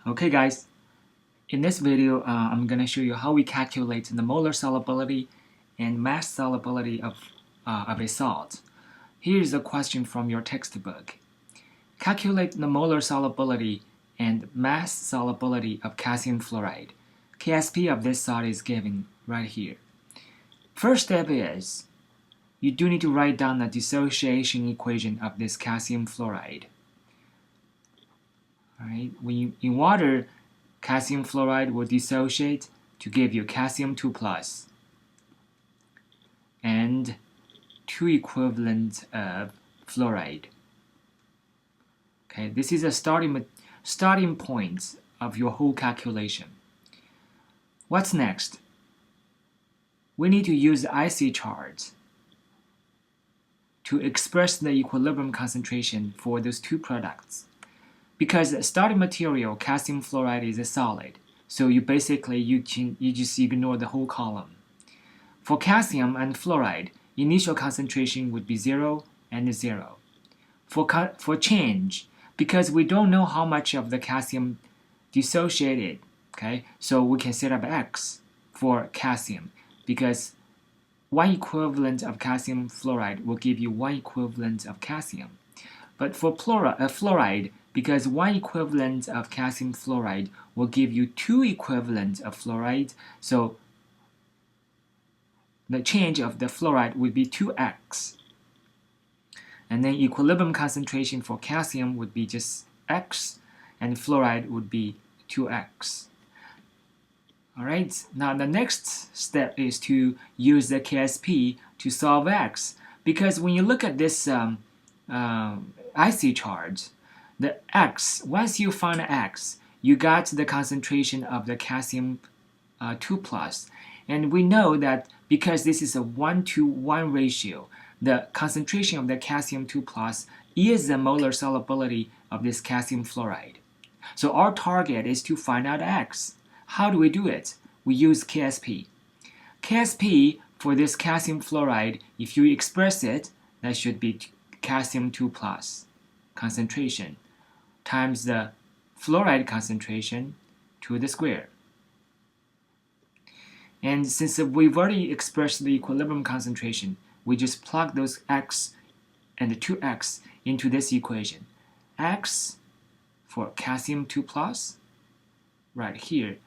Okay guys, in this video I'm going to show you how we calculate the molar solubility and mass solubility of a salt. Here's a question from your textbook. Calculate the molar solubility and mass solubility of calcium fluoride. KSP of this salt is given right here. First step is, you do need to write down the dissociation equation of this calcium fluoride. Alright, in water, calcium fluoride will dissociate to give you calcium 2 plus and 2 equivalent of fluoride. Okay, this is a starting point of your whole calculation. What's next? We need to use the IC chart to express the equilibrium concentration for those two products. Because the starting material, calcium fluoride, is a solid, so you just ignore the whole column. For calcium and fluoride, initial concentration would be 0 and 0. For change, because we don't know how much of the calcium dissociated, okay, so we can set up X for calcium, because 1 equivalent of calcium fluoride will give you 1 equivalent of calcium. But for fluoride, because 1 equivalent of calcium fluoride will give you 2 equivalent of fluoride, so the change of the fluoride would be 2x. And then equilibrium concentration for calcium would be just x, and fluoride would be 2x. Alright, now the next step is to use the KSP to solve x, because when you look at this IC chart, the x, once you find x, you got the concentration of the calcium 2 plus. And we know that because this is a 1-to-1 ratio, the concentration of the calcium 2 plus is the molar solubility of this calcium fluoride. So our target is to find out x. How do we do it? We use KSP. KSP for this calcium fluoride, if you express it, that should be calcium 2 plus concentration times the fluoride concentration to the square. And since we've already expressed the equilibrium concentration, we just plug those x and the 2x into this equation. X for calcium 2 plus, right here.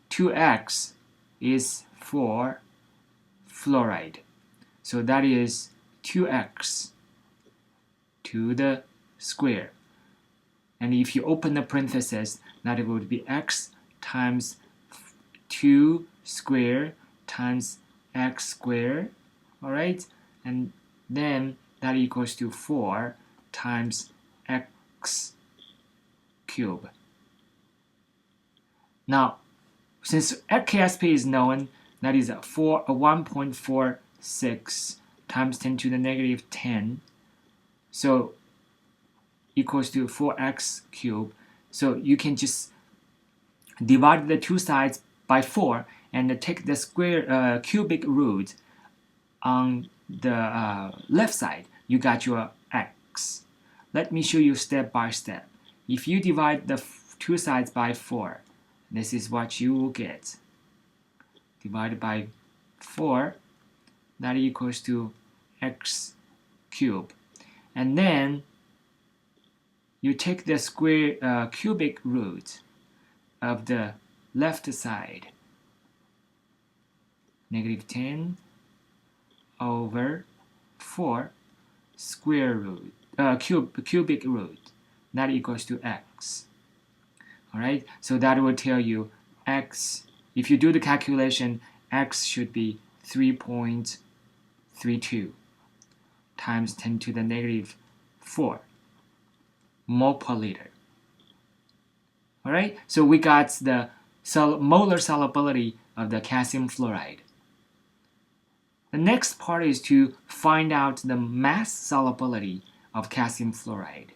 2x is for fluoride. So that is 2x to the square. And if you open the parentheses, that would be x times 2 square times x square, alright? And then that equals to 4 times x cubed. Now, since KSP is known, that is 1.46 times 10 to the negative 10, so equals to 4x cubed. So you can just divide the two sides by 4 and take the square cubic root on the left side. You got your x. Let me show you step by step. If you divide the two sides by 4, this is what you will get. Divided by 4, that equals to x cubed. And then you take the square cubic root of the left side, negative 10 over 4 square root, cubic root, that equals to x. Alright, so that will tell you x, if you do the calculation, x should be 3.32 times 10 to the negative 4 mole per liter. Alright, so we got the molar solubility of the calcium fluoride. The next part is to find out the mass solubility of calcium fluoride.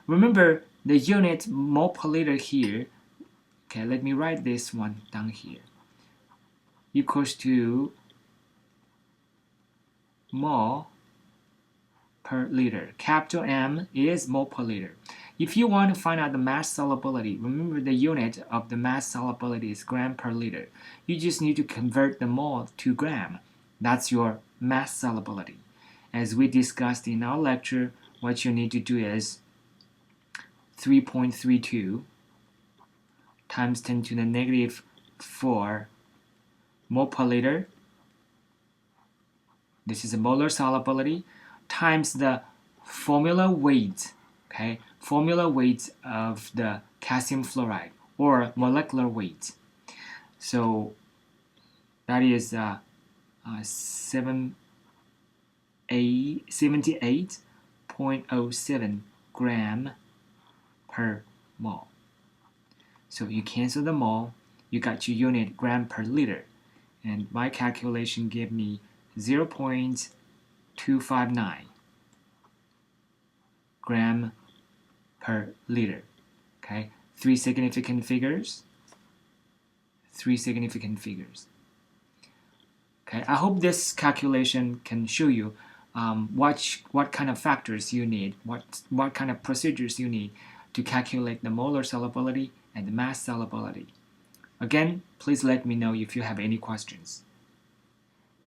Remember the unit mole per liter here. Okay, let me write this one down here. Equals to mole per liter. Capital M is mole per liter. If you want to find out the mass solubility, remember the unit of the mass solubility is gram per liter. You just need to convert the mole to gram. That's your mass solubility. As we discussed in our lecture, what you need to do is 3.32 times 10 to the negative 4 mole per liter. This is a molar solubility times the formula weight, okay? Formula weight of the calcium fluoride or molecular weight. So that is 78.07 gram per mole. So you cancel the mole, you got your unit gram per liter. And my calculation gave me 0.259 gram per liter. Okay, three significant figures. Okay, I hope this calculation can show you what kind of factors you need, what kind of procedures you need to calculate the molar solubility and the mass solubility. Again, please let me know if you have any questions.